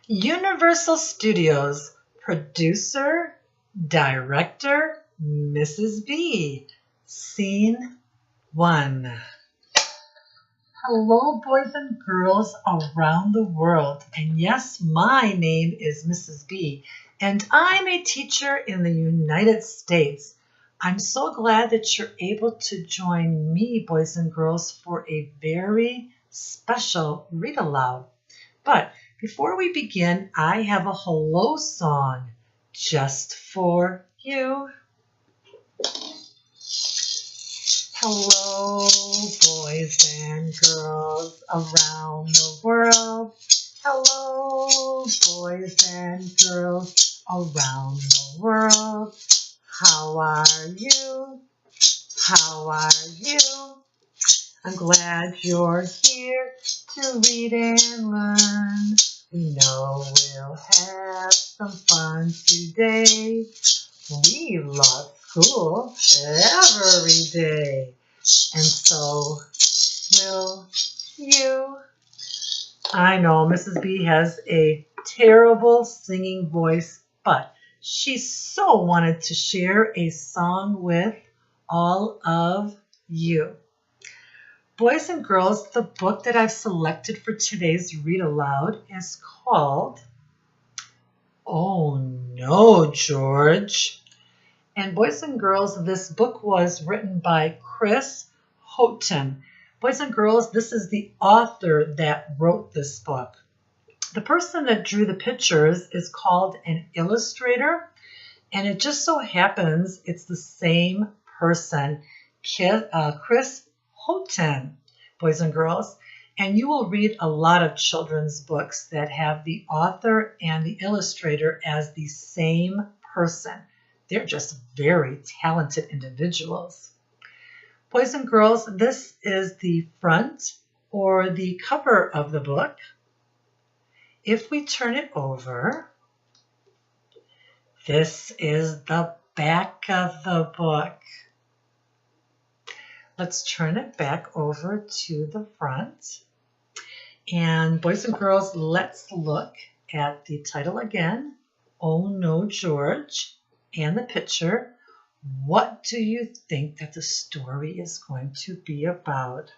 Universal Studios, producer, director, Mrs. B. Scene 1. Hello, boys and girls around the world. And yes, my name is Mrs. B, and I'm a teacher in the United States. I'm so glad that you're able to join me, boys and girls, for a very special read aloud. But before we begin, I have a hello song just for you. Hello, boys and girls around the world. Hello, boys and girls around the world. How are you? How are you? I'm glad you're here to read and learn. We know we'll have some fun today. We love school every day. And so will you. I know Mrs. B has a terrible singing voice, but she so wanted to share a song with all of you. Boys and girls, the book that I've selected for today's read aloud is called Oh No, George. And boys and girls, this book was written by Chris Houghton. Boys and girls, this is the author that wrote this book. The person that drew the pictures is called an illustrator, and it just so happens it's the same person, Chris Houghton, boys and girls. And you will read a lot of children's books that have the author and the illustrator as the same person. They're just very talented individuals. Boys and girls, this is the front or the cover of the book. If we turn it over, this is the back of the book. Let's turn it back over to the front. And boys and girls, let's look at the title again, Oh No, George, and the picture. What do you think that the story is going to be about?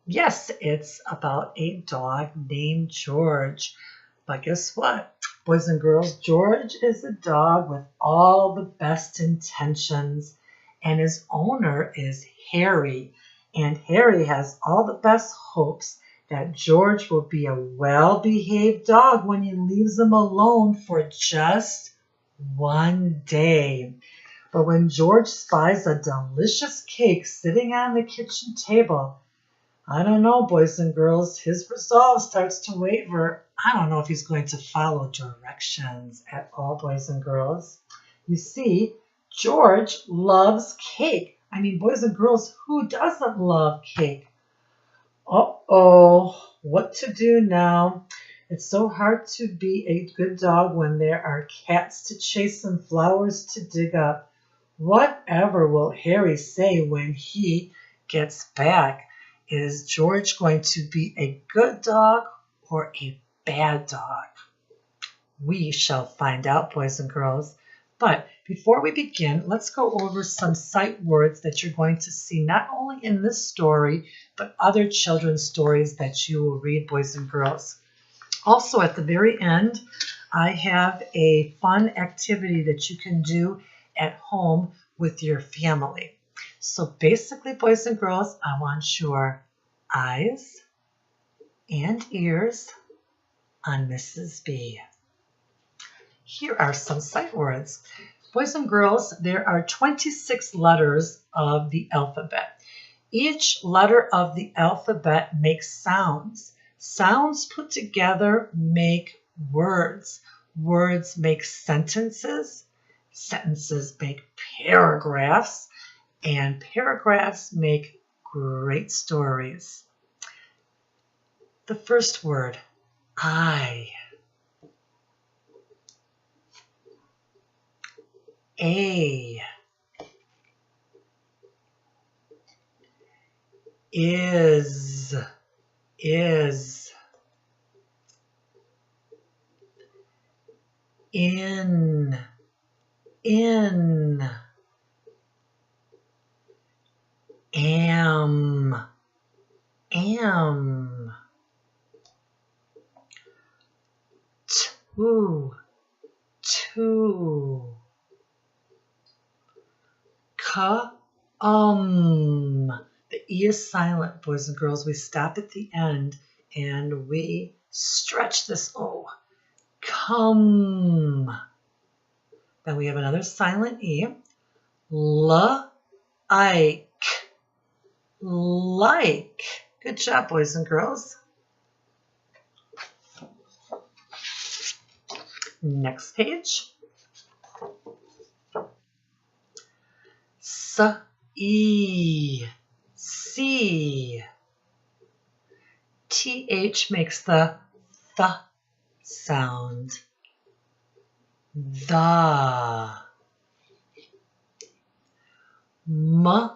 Yes, it's about a dog named George. But guess what, boys and girls? George is a dog with all the best intentions, and his owner is Harry. And Harry has all the best hopes that George will be a well-behaved dog when he leaves him alone for just one day. But when George spies a delicious cake sitting on the kitchen table, I don't know, boys and girls, his resolve starts to waver. I don't know if he's going to follow directions at all, boys and girls. You see, George loves cake. I mean, boys and girls, who doesn't love cake? Uh-oh, what to do now? It's so hard to be a good dog when there are cats to chase and flowers to dig up. Whatever will Harry say when he gets back? Is George going to be a good dog or a bad dog? We shall find out, boys and girls. But before we begin, let's go over some sight words that you're going to see not only in this story, but other children's stories that you will read, boys and girls. Also, at the very end, I have a fun activity that you can do at home with your family. So basically, boys and girls, I want your eyes and ears on Mrs. B. Here are some sight words. Boys and girls, there are 26 letters of the alphabet. Each letter of the alphabet makes sounds. Sounds put together make words. Words make sentences. Sentences make paragraphs. And paragraphs make great stories. The first word, I. A. Is. in, am, two, The E is silent, boys and girls. We stop at the end and we stretch this O. Come. Then we have another silent E. Like. Like. Good job, boys and girls. Next page. See. TH makes the th sound. The. My.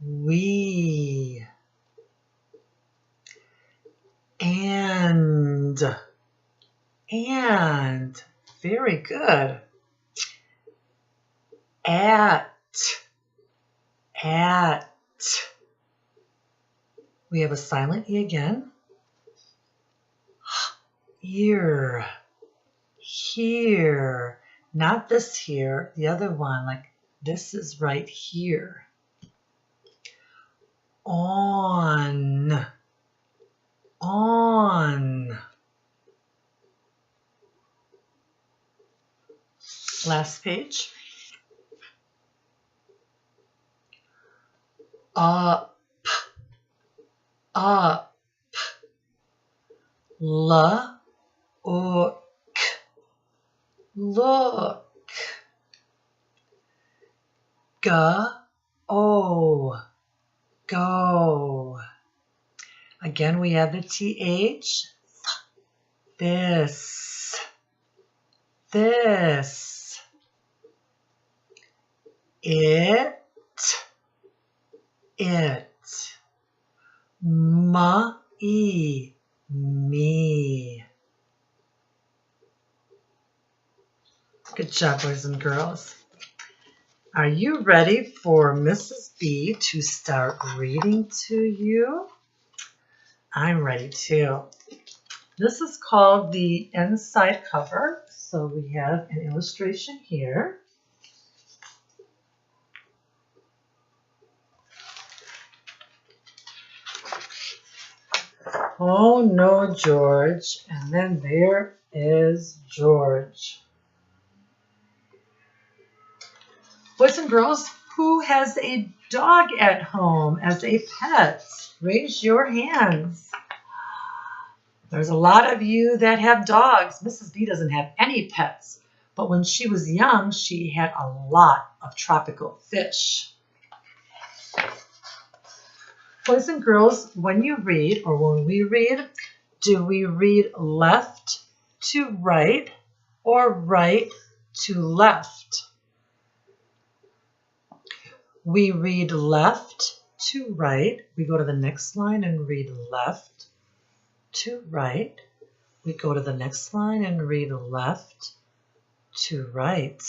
We. And. Very good. At. We have a silent E again. Here. Not this here, the other one, like this is right here. On. Last page. Up. Look. Go. Again, we have the TH. This. It. Me. Good job, boys and girls. Are you ready for Mrs. B to start reading to you? I'm ready too. This is called the inside cover. So we have an illustration here. Oh no, George. And then there is George. Boys and girls, who has a dog at home as a pet? Raise your hands. There's a lot of you that have dogs. Mrs. B doesn't have any pets, but when she was young, she had a lot of tropical fish. Boys and girls, when you read or when we read, do we read left to right or right to left? We read left to right. We go to the next line and read left to right. We go to the next line and read left to right.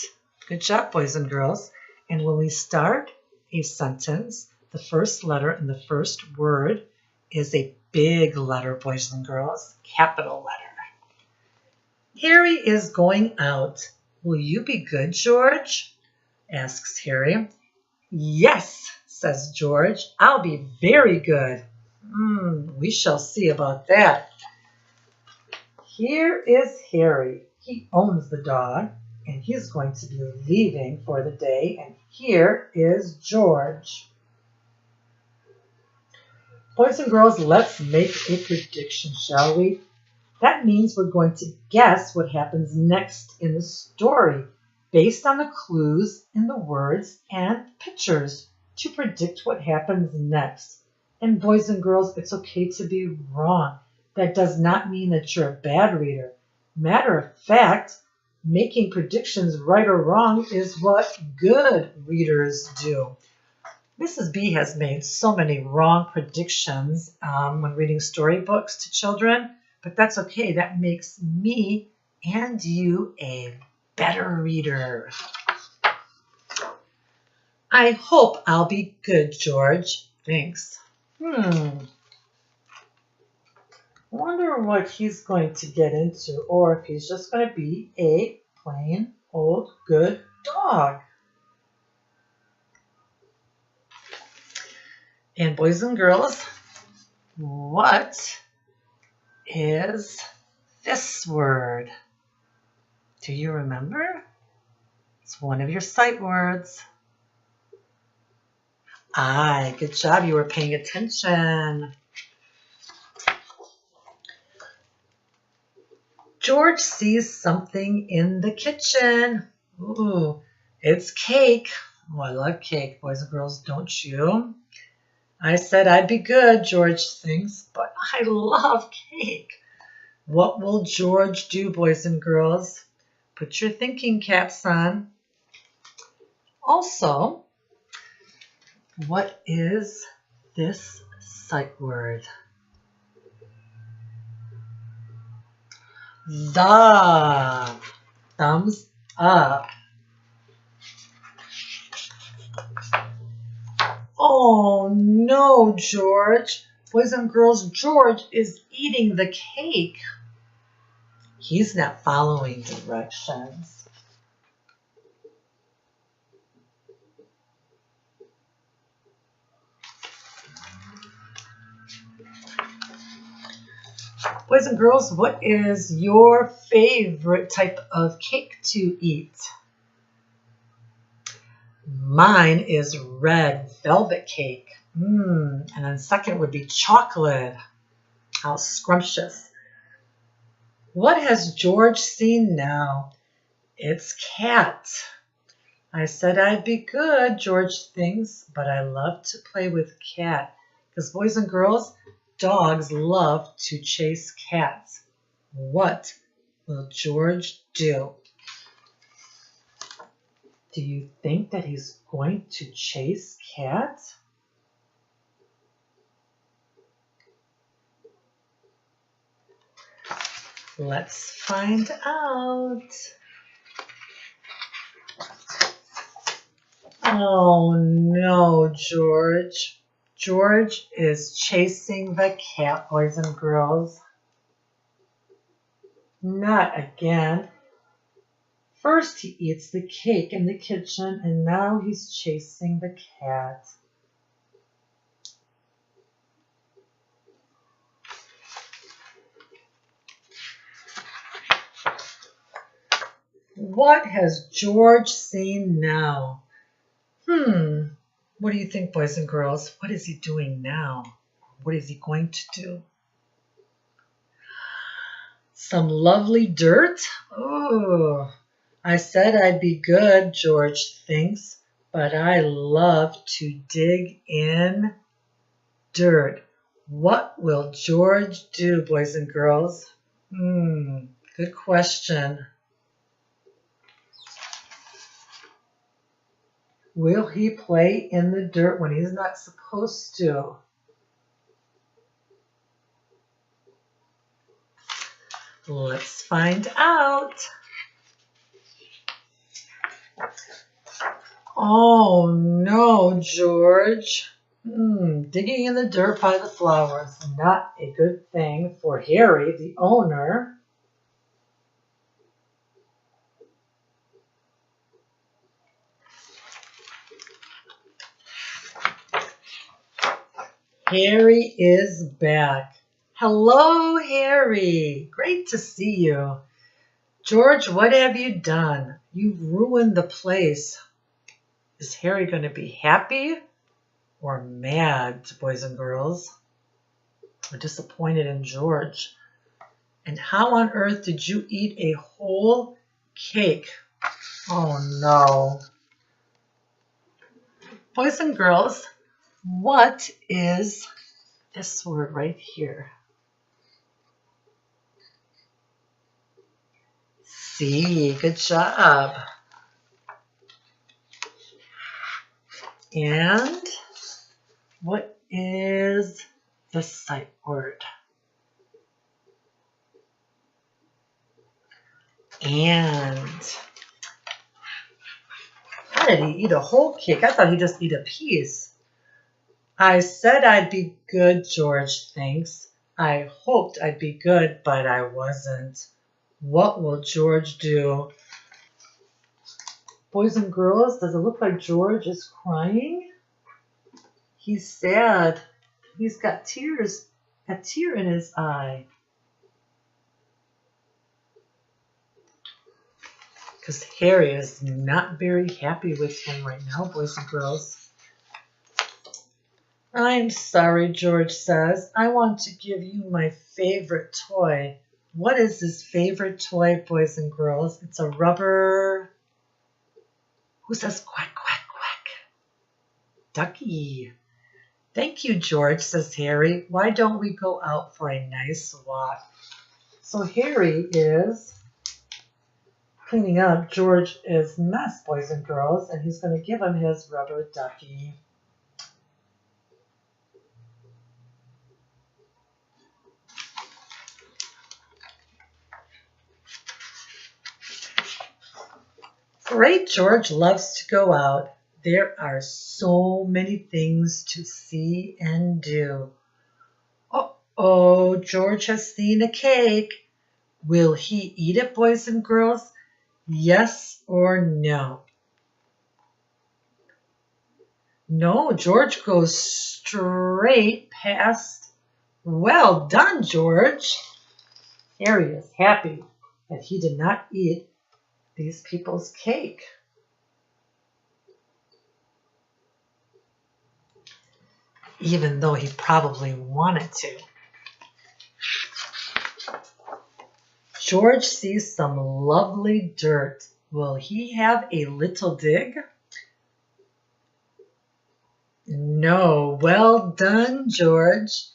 Good job, boys and girls. And when we start a sentence, the first letter in the first word is a big letter, boys and girls, capital letter. Harry is going out. Will you be good, George? Asks Harry. Yes, says George. I'll be very good. We shall see about that. Here is Harry. He owns the dog, and he's going to be leaving for the day. And here is George. Boys and girls, let's make a prediction, shall we? That means we're going to guess what happens next in the story based on the clues in the words and pictures to predict what happens next. And boys and girls, it's okay to be wrong. That does not mean that you're a bad reader. Matter of fact, making predictions right or wrong is what good readers do. Mrs. B has made so many wrong predictions when reading storybooks to children, but that's okay. That makes me and you a better reader. I hope I'll be good, George. Thanks. I wonder what he's going to get into, or if he's just going to be a plain old good dog. And boys and girls, what is this word? Do you remember? It's one of your sight words. Aye, good job. You were paying attention. George sees something in the kitchen. Ooh, it's cake. Oh, I love cake, boys and girls, don't you? I said I'd be good, George thinks, but I love cake. What will George do, boys and girls? Put your thinking caps on. Also, what is this sight word? The. Thumbs up. Oh no, George. Boys and girls, George is eating the cake. He's not following directions. Boys and girls, what is your favorite type of cake to eat? Mine is red velvet cake. And then second would be chocolate. How scrumptious. What has George seen now? It's cat. I said I'd be good, George thinks, but I love to play with cat. Because boys and girls, dogs love to chase cats. What will George do? Do you think that he's going to chase cat? Let's find out. Oh no, George. George is chasing the cat, boys and girls. Not again. First he eats the cake in the kitchen, and now he's chasing the cat. What has George seen now? What do you think, boys and girls? What is he doing now? What is he going to do? Some lovely dirt? Oh, I said I'd be good, George thinks, but I love to dig in dirt. What will George do, boys and girls? Good question. Will he play in the dirt when he's not supposed to? Let's find out. Oh no, George. Digging in the dirt by the flowers. Not a good thing for Harry, the owner. Harry is back. Hello, Harry. Great to see you. George, what have you done? You've ruined the place. Is Harry going to be happy or mad, boys and girls? Or disappointed in George? And how on earth did you eat a whole cake? Oh no. Boys and girls, what is this word right here? See, good job. And What is the sight word? And how did he eat a whole cake? I thought he'd just eat a piece. I said I'd be good, George thinks. I hoped I'd be good, but I wasn't. What will George do? Boys and girls, does it look like George is crying? He's sad. He's got tears, a tear in his eye. Because Harry is not very happy with him right now, boys and girls. I'm sorry, George says. I want to give you my favorite toy. What is his favorite toy, boys and girls? It's a rubber... Who says quack, quack, quack? Ducky. Thank you, George, says Harry. Why don't we go out for a nice walk? So Harry is cleaning up George's mess, boys and girls, and he's going to give him his rubber ducky. Great, George loves to go out. There are so many things to see and do. Uh-oh, George has seen a cake. Will he eat it, boys and girls? Yes or no? No, George goes straight past. Well done, George. Harry is happy that he did not eat these people's cake. Even though he probably wanted to. George sees some lovely dirt. Will he have a little dig? No. Well done, George.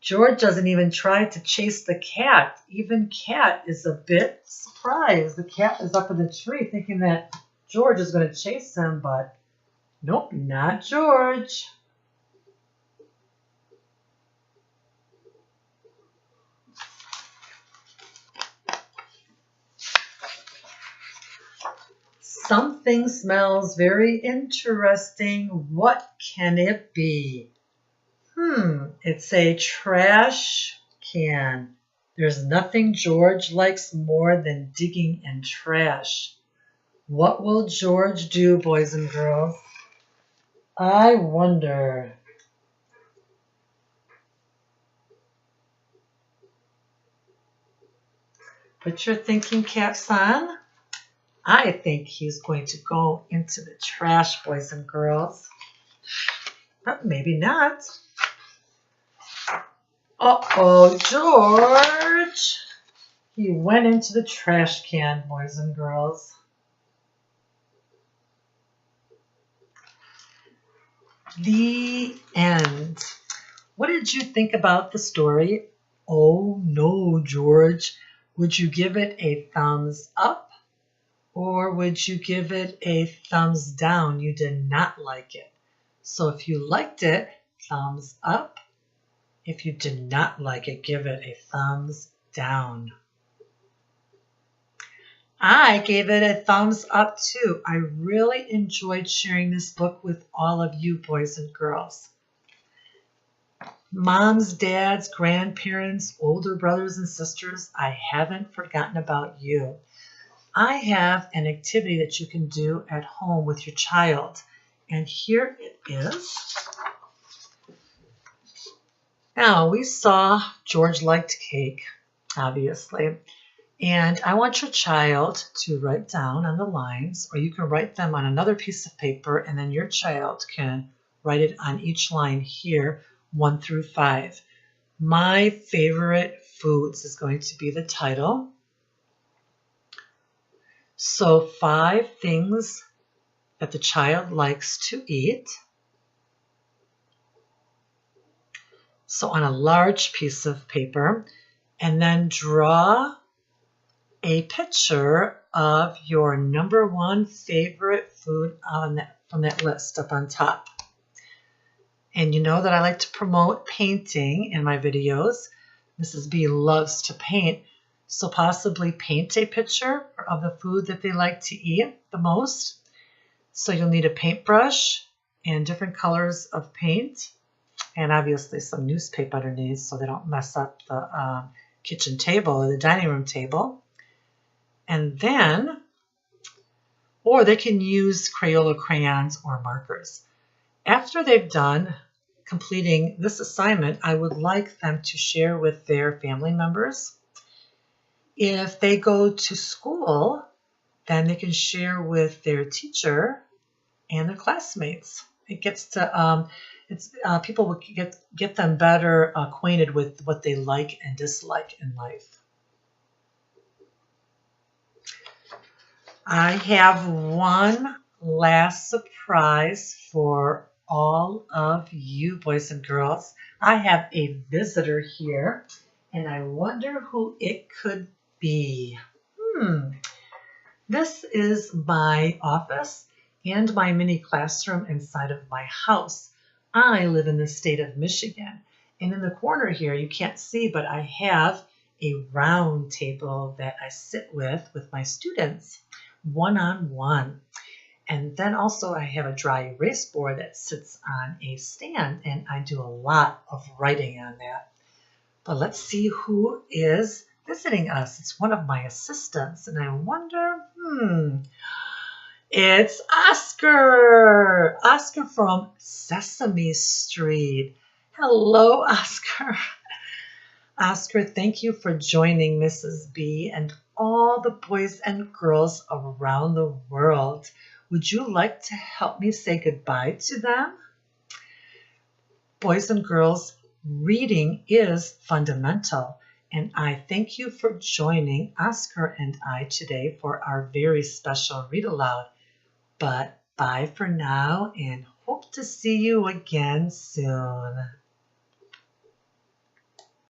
George doesn't even try to chase the cat. Even Cat is a bit surprised. The cat is up in the tree thinking that George is going to chase him, but nope, not George. Something smells very interesting. What can it be? It's a trash can. There's nothing George likes more than digging in trash. What will George do, boys and girls? I wonder. Put your thinking caps on. I think he's going to go into the trash, boys and girls. But maybe not. Uh-oh, George. He went into the trash can, boys and girls. The end. What did you think about the story? Oh no, George. Would you give it a thumbs up? Or would you give it a thumbs down? You did not like it. So if you liked it, thumbs up. If you did not like it, give it a thumbs down. I gave it a thumbs up too. I really enjoyed sharing this book with all of you boys and girls. Moms, dads, grandparents, older brothers and sisters, I haven't forgotten about you. I have an activity that you can do at home with your child. And here it is. Now, we saw George liked cake, obviously. And I want your child to write down on the lines, or you can write them on another piece of paper, and then your child can write it on each line here, 1 through 5. My favorite foods is going to be the title. So 5 things that the child likes to eat. So on a large piece of paper, and then draw a picture of your number 1 favorite food from that list up on top. And you know that I like to promote painting in my videos. Mrs. B loves to paint, so possibly paint a picture of the food that they like to eat the most. So you'll need a paintbrush and different colors of paint, and obviously some newspaper underneath so they don't mess up the kitchen table or the dining room table. And then, or they can use Crayola crayons or markers. After they've done completing this assignment, I would like them to share with their family members. If they go to school, then they can share with their teacher and their classmates. It gets to people will get them better acquainted with what they like and dislike in life. I have one last surprise for all of you boys and girls. I have a visitor here, and I wonder who it could be. This is my office and my mini classroom inside of my house. I live in the state of Michigan, and in the corner here, you can't see, but I have a round table that I sit with my students, one-on-one. And then also I have a dry erase board that sits on a stand, and I do a lot of writing on that. But let's see who is visiting us. It's one of my assistants, and I wonder, it's Oscar! Oscar from Sesame Street. Hello, Oscar. Oscar, thank you for joining Mrs. B and all the boys and girls around the world. Would you like to help me say goodbye to them? Boys and girls, reading is fundamental, and I thank you for joining Oscar and I today for our very special Read Aloud. But bye for now, and hope to see you again soon.